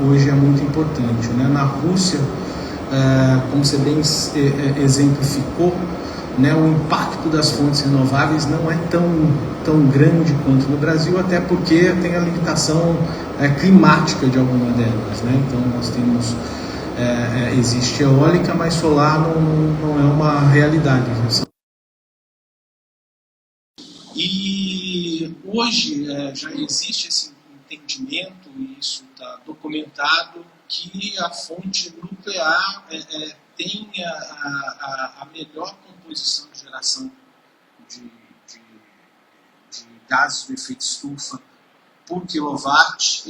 hoje é muito importante, né? Na Rússia, como você bem exemplificou, né, o impacto das fontes renováveis não é tão grande quanto no Brasil, até porque tem a limitação climática de alguma delas, né? Então nós temos existe eólica, mas solar não é uma realidade. E hoje já existe esse entendimento, e isso está documentado, que a fonte nuclear tem a melhor composição de geração de gases do efeito estufa por quilowatt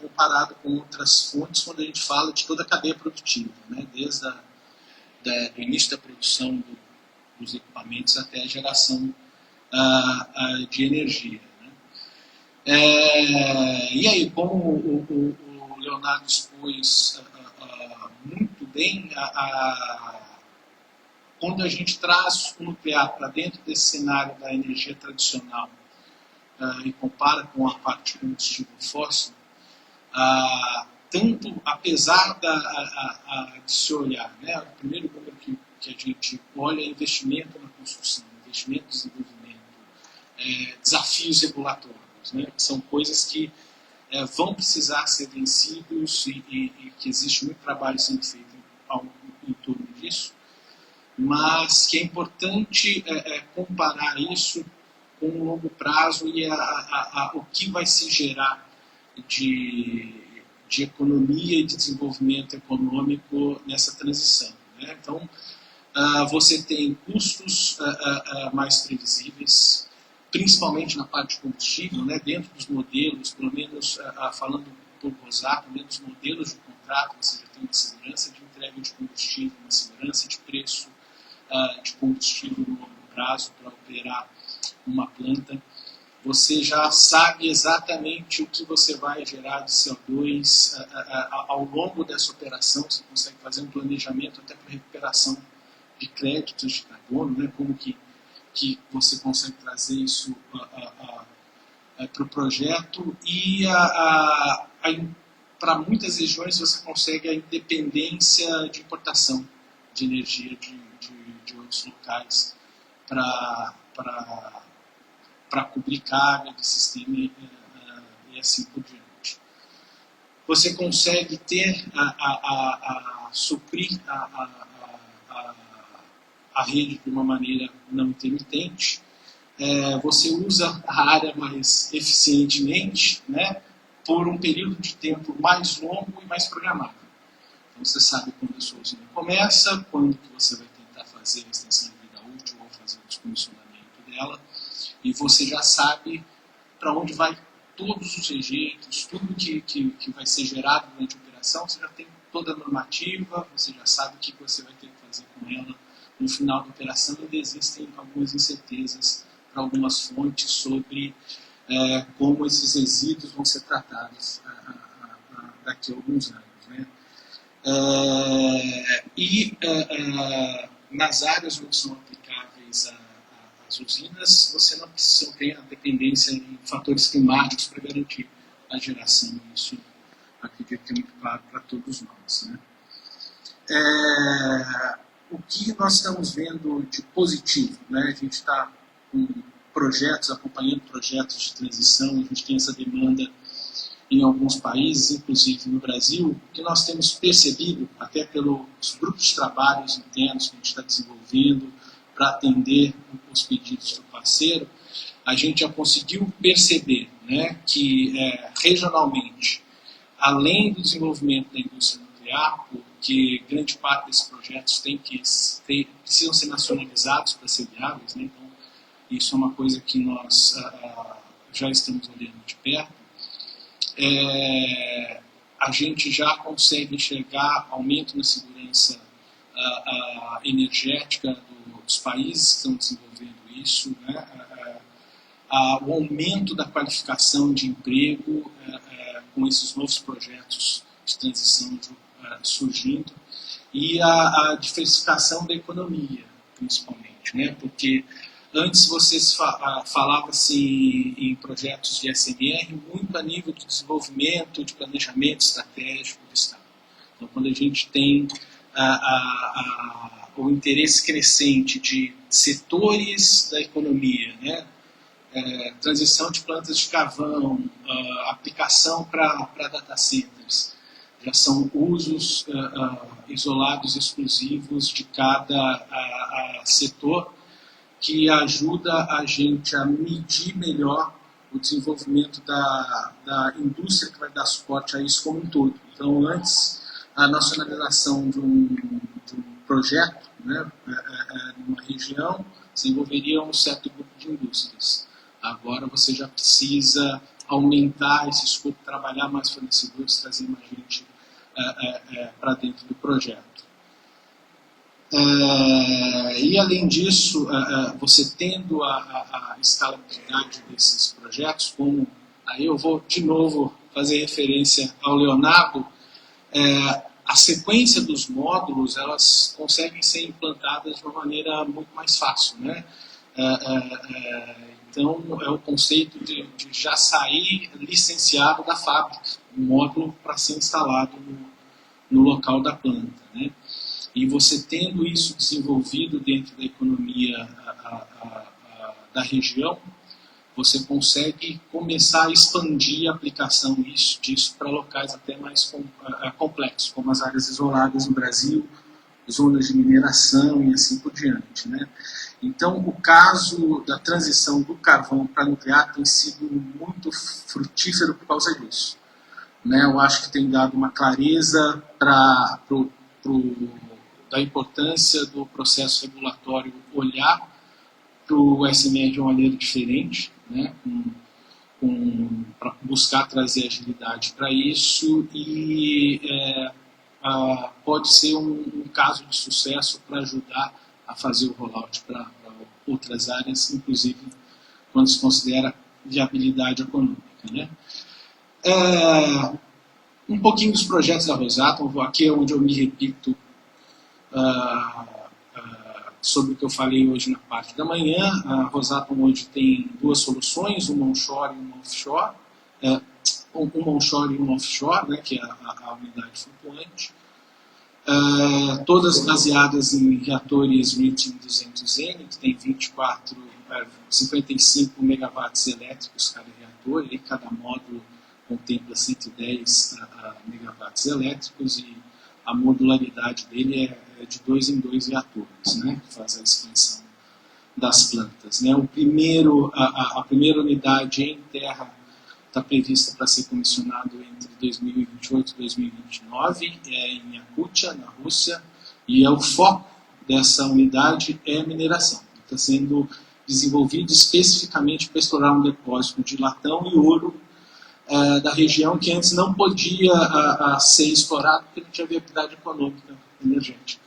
comparado com outras fontes, quando a gente fala de toda a cadeia produtiva, né? Desde o início da produção dos equipamentos até a geração de energia. Né? E aí, como o Leonardo expôs muito bem, quando a gente traz o nuclear para dentro desse cenário da energia tradicional e compara com a parte de combustível fóssil, tanto apesar de se olhar, né, o primeiro número que a gente olha é investimento na construção, investimento no desenvolvimento, desafios regulatórios, né, que são coisas que vão precisar ser vencidos e que existe muito trabalho sendo feito em torno disso, mas que é importante comparar isso com o longo prazo e o que vai se gerar de economia e de desenvolvimento econômico nessa transição. Né? Então, você tem custos mais previsíveis, principalmente na parte de combustível, né? Dentro dos modelos, pelo menos falando por Rosato, pelo menos modelos de contrato, você já tem uma segurança de entrega de combustível, uma segurança de preço de combustível no longo prazo para operar uma planta. Você já sabe exatamente o que você vai gerar de CO2 ao longo dessa operação. Você consegue fazer um planejamento até para recuperação de créditos de carbono, né? Como que você consegue trazer isso para o projeto. E para muitas regiões você consegue a independência de importação de energia de outros locais para cobrir carga de sistema e assim por diante. Você consegue ter suprir a rede de uma maneira não intermitente. Você usa a área mais eficientemente, né, por um período de tempo mais longo e mais programado. Então você sabe quando a sua usina começa, quando que você vai tentar fazer a extensão de vida útil ou fazer o descomissionamento dela, e você já sabe para onde vai todos os rejeitos, tudo que vai ser gerado durante a operação, você já tem toda a normativa, você já sabe o que você vai ter que fazer com ela no final da operação. Ainda existem algumas incertezas para algumas fontes sobre como esses resíduos vão ser tratados daqui a alguns anos. Né? Nas áreas onde são aplicáveis as usinas, você não tem a dependência em fatores climáticos para garantir a geração. Isso, acredito que é muito claro para todos nós. Né? O que nós estamos vendo de positivo? Né? A gente está com acompanhando projetos de transição, a gente tem essa demanda em alguns países, inclusive no Brasil. O que nós temos percebido, até pelos grupos de trabalhos internos que a gente está desenvolvendo para atender os pedidos do parceiro, a gente já conseguiu perceber, né, que regionalmente, além do desenvolvimento da indústria nuclear, porque grande parte desses projetos precisam ser nacionalizados para ser viáveis, né, então isso é uma coisa que nós já estamos olhando de perto, a gente já consegue enxergar aumento na segurança energética dos países que estão desenvolvendo isso, né? O aumento da qualificação de emprego com esses novos projetos de transição surgindo, e a diversificação da economia, principalmente, né? Porque Antes vocês falava-se em projetos de SMR muito a nível de desenvolvimento, de planejamento estratégico do Estado. Então, quando a gente tem o interesse crescente de setores da economia, né? Transição de plantas de carvão, aplicação para data centers, já são usos isolados exclusivos de cada setor, que ajuda a gente a medir melhor o desenvolvimento da indústria que vai dar suporte a isso como um todo. Então, antes, a nacionalização de um projeto, né, numa região, se envolveria um certo grupo de indústrias. Agora você já precisa aumentar esse escopo, trabalhar mais fornecedores, trazer mais gente para dentro do projeto. E além disso, você tendo a escalabilidade desses projetos, como aí eu vou de novo fazer referência ao Leonardo, a sequência dos módulos, elas conseguem ser implantadas de uma maneira muito mais fácil, né? Então, é o conceito de já sair licenciado da fábrica, um módulo para ser instalado no local da planta, né? E você tendo isso desenvolvido dentro da economia da região, você consegue começar a expandir a aplicação disso para locais até mais complexos, como as áreas isoladas no Brasil, zonas de mineração e assim por diante, né? Então, o caso da transição do carvão para nuclear tem sido muito frutífero por causa disso, né? Eu acho que tem dado uma clareza da importância do processo regulatório olhar para o SMR de uma maneira diferente, né? Para buscar trazer agilidade para isso, e pode ser um caso de sucesso para ajudar a fazer o rollout para outras áreas, inclusive quando se considera viabilidade econômica, né? Um pouquinho dos projetos da Rosatom, aqui é onde eu me repito sobre o que eu falei hoje na parte da manhã. A Rosatom hoje tem duas soluções, uma onshore e uma offshore, uma onshore e uma offshore, né, que é a unidade flutuante, todas baseadas em reatores Rythm 200N, que tem 55 megawatts elétricos cada reator, e cada módulo contempla 110 megawatts elétricos, e a modularidade dele é de 2 em 2 reatores, né, que faz a expansão das plantas, né. A primeira unidade em terra está prevista para ser comissionado entre 2028 e 2029, em Yakutia, na Rússia, e o foco dessa unidade é a mineração. Está sendo desenvolvido especificamente para explorar um depósito de latão e ouro da região, que antes não podia ser explorado porque não tinha viabilidade econômica energética.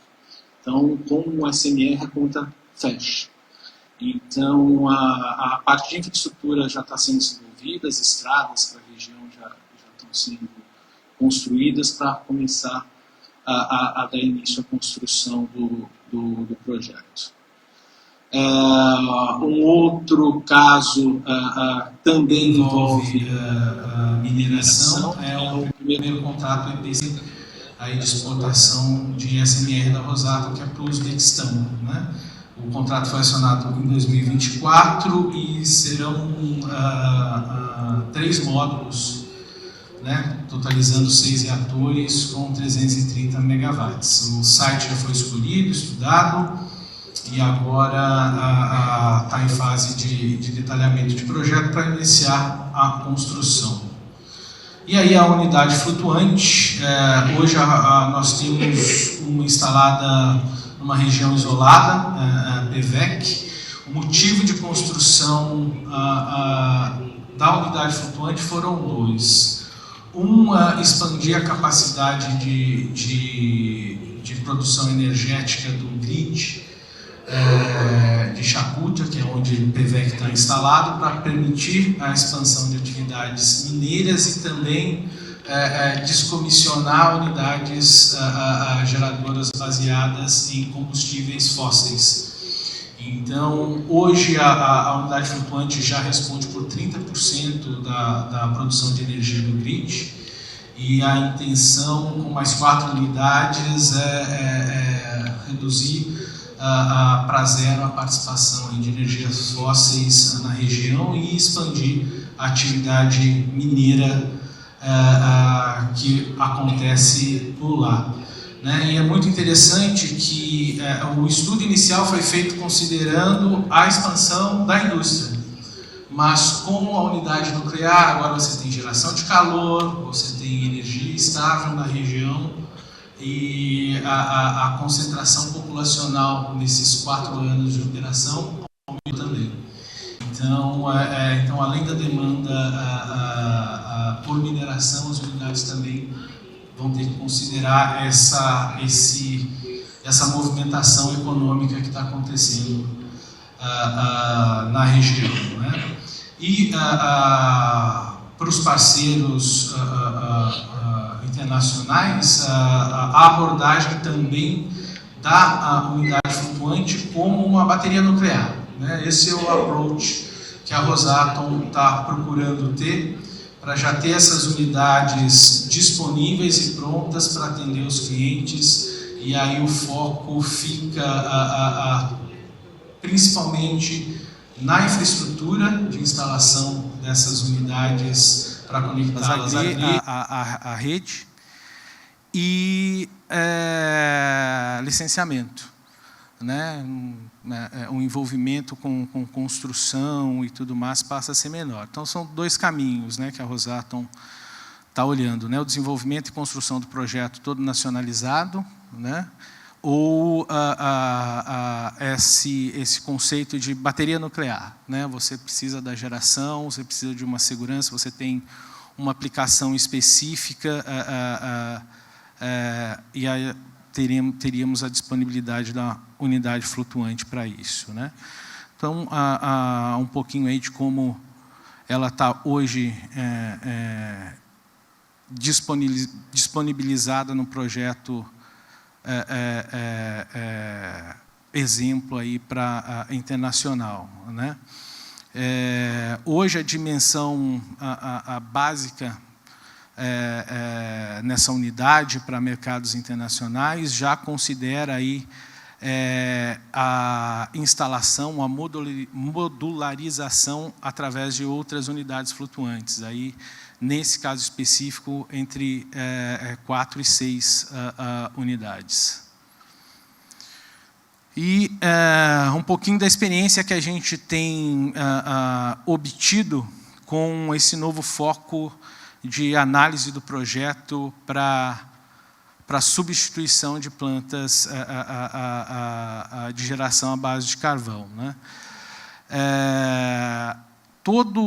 Então, com o SMR, a conta fecha. Então, a parte de infraestrutura já está sendo desenvolvida, as estradas para a região já estão sendo construídas para começar a dar início à construção do projeto. Um outro caso também envolve mineração, é o primeiro contrato EPC aí de exportação de SMR da Rosatom, que é para o Uzbequistão, né? O contrato foi assinado em 2024 e serão 3 módulos, né, totalizando 6 reatores com 330 megawatts. O site já foi escolhido, estudado, e agora está em fase de detalhamento de projeto para iniciar a construção. E aí a unidade flutuante, hoje nós temos uma instalada numa região isolada, PVEC. O motivo de construção da unidade flutuante foram 2. Expandir a capacidade de produção energética do grid de Yakutia, que é onde o PVEC está instalado, para permitir a expansão de atividades mineiras e também descomissionar unidades geradoras baseadas em combustíveis fósseis. Então, hoje a unidade flutuante já responde por 30% da produção de energia do grid, e a intenção com mais 4 unidades é reduzir para zero a participação de energias fósseis na região e expandir a atividade mineira que acontece por lá. Né? E é muito interessante que o estudo inicial foi feito considerando a expansão da indústria, mas com a unidade nuclear, agora você tem geração de calor, você tem energia estável na região, e a concentração populacional nesses 4 anos de operação aumentou também. Então, além da demanda por mineração, as unidades também vão ter que considerar essa movimentação econômica que está acontecendo na região. Né? E para os parceiros internacionais, a abordagem também da unidade flutuante como uma bateria nuclear. Né? Esse é o approach que a Rosatom está procurando ter, para já ter essas unidades disponíveis e prontas para atender os clientes, e aí o foco fica principalmente na infraestrutura de instalação dessas unidades para conectá-las à rede e licenciamento, né? O envolvimento com construção e tudo mais passa a ser menor. Então, são 2 caminhos, né, que a Rosatom está olhando, né? O desenvolvimento e construção do projeto todo nacionalizado, né? Ou esse conceito de bateria nuclear, né? Você precisa da geração, você precisa de uma segurança, você tem uma aplicação específica, e aí teríamos a disponibilidade da unidade flutuante para isso, né? Então, um pouquinho aí de como ela está hoje disponibilizada no projeto exemplo aí para internacional, né? Hoje a dimensão básica nessa unidade para mercados internacionais já considera aí a instalação, a modularização através de outras unidades flutuantes. Aí, nesse caso específico, entre 4 e 6 unidades. E um pouquinho da experiência que a gente tem obtido com esse novo foco de análise do projeto para substituição de plantas de geração à base de carvão, né? Todo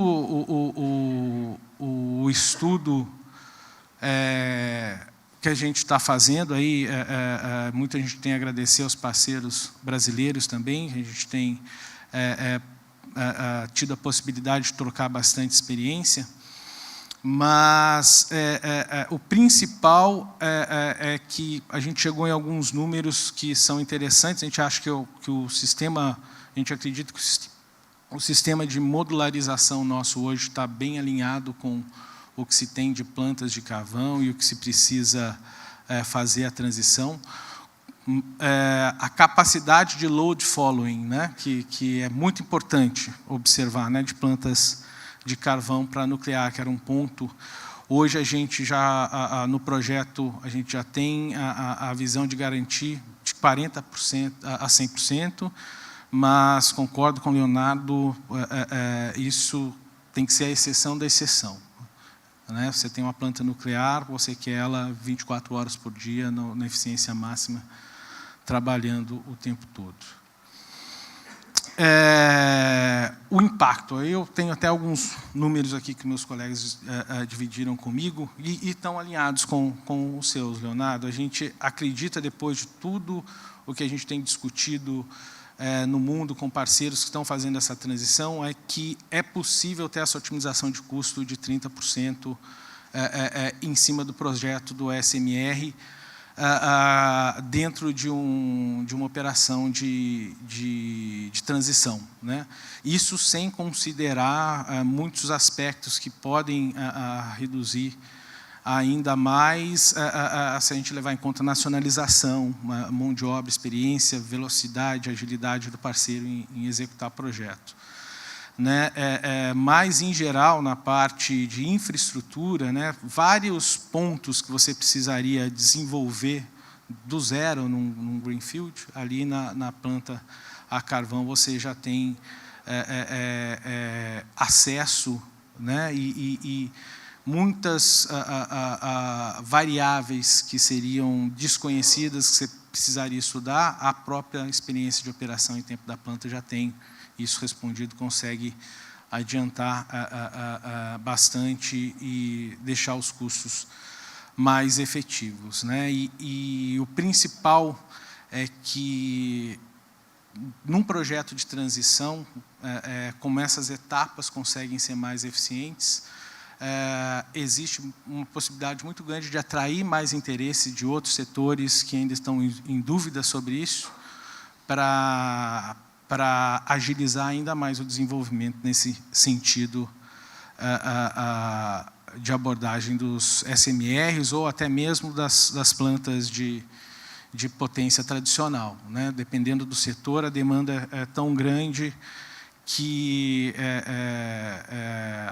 o estudo que a gente está fazendo, aí, muita gente tem a agradecer aos parceiros brasileiros também, a gente tem tido a possibilidade de trocar bastante experiência, mas o principal é que a gente chegou em alguns números que são interessantes. A gente acha que o sistema, a gente acredita que o sistema de modularização nosso hoje está bem alinhado com o que se tem de plantas de carvão e o que se precisa fazer a transição. A capacidade de load following, né, que é muito importante observar, né, de plantas de carvão para nuclear, que era um ponto. Hoje a gente já, no projeto, a gente já tem a visão de garantir de 40% a 100%, mas concordo com o Leonardo, isso tem que ser a exceção da exceção. Né? Você tem uma planta nuclear, você quer ela 24 horas por dia, na eficiência máxima, trabalhando o tempo todo. O impacto, eu tenho até alguns números aqui que meus colegas dividiram comigo e estão alinhados com os seus, Leonardo. A gente acredita, depois de tudo o que a gente tem discutido no mundo com parceiros que estão fazendo essa transição, é que é possível ter essa otimização de custo de 30% em cima do projeto do SMR, dentro de uma operação de transição, né? Isso sem considerar muitos aspectos que podem reduzir ainda mais se a gente levar em conta nacionalização, mão de obra, experiência, velocidade, agilidade do parceiro em executar projeto. Né? Mas, em geral, na parte de infraestrutura, né, vários pontos que você precisaria desenvolver do zero num greenfield, ali na planta a carvão você já tem acesso, né, e muitas variáveis que seriam desconhecidas, que você precisaria estudar, a própria experiência de operação em tempo da planta já tem isso respondido, consegue adiantar bastante e deixar os custos mais efetivos, né? E o principal é que, num projeto de transição, como essas etapas conseguem ser mais eficientes, existe uma possibilidade muito grande de atrair mais interesse de outros setores que ainda estão em dúvida sobre isso, para agilizar ainda mais o desenvolvimento nesse sentido de abordagem dos SMRs ou até mesmo das plantas de potência tradicional, né? Dependendo do setor, a demanda é tão grande que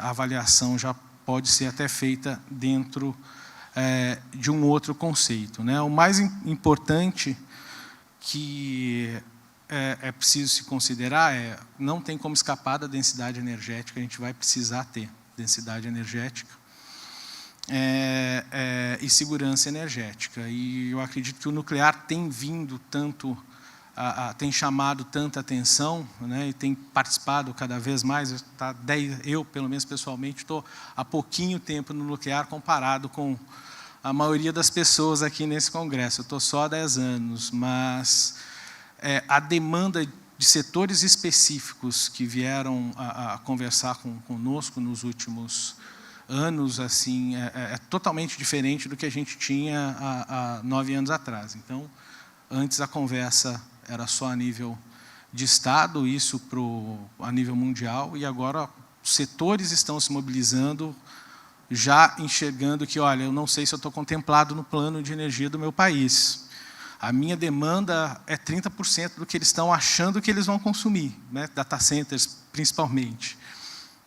a avaliação já pode ser até feita dentro de um outro conceito, né? O mais importante que é preciso se considerar não tem como escapar da densidade energética, a gente vai precisar ter densidade energética e segurança energética. E eu acredito que o nuclear tem vindo tanto, tem chamado tanta atenção, né, e tem participado cada vez mais. Eu, pelo menos pessoalmente, estou há pouquinho tempo no nuclear comparado com a maioria das pessoas aqui nesse congresso. Eu estou só há 10 anos, mas a demanda de setores específicos que vieram a conversar conosco nos últimos anos assim, é totalmente diferente do que a gente tinha há 9 anos atrás. Então, antes a conversa era só a nível de Estado, isso a nível mundial, e agora os setores estão se mobilizando, já enxergando que, olha, eu não sei se eu estou contemplado no plano de energia do meu país. A minha demanda é 30% do que eles estão achando que eles vão consumir, né? Data centers, principalmente.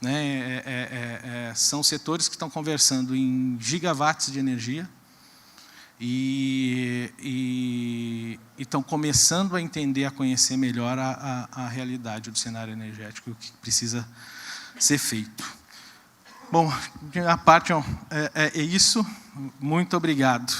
Né? São setores que estão conversando em gigawatts de energia e estão começando a entender, a conhecer melhor a realidade do cenário energético, o que precisa ser feito. Bom, a parte é isso. Muito obrigado.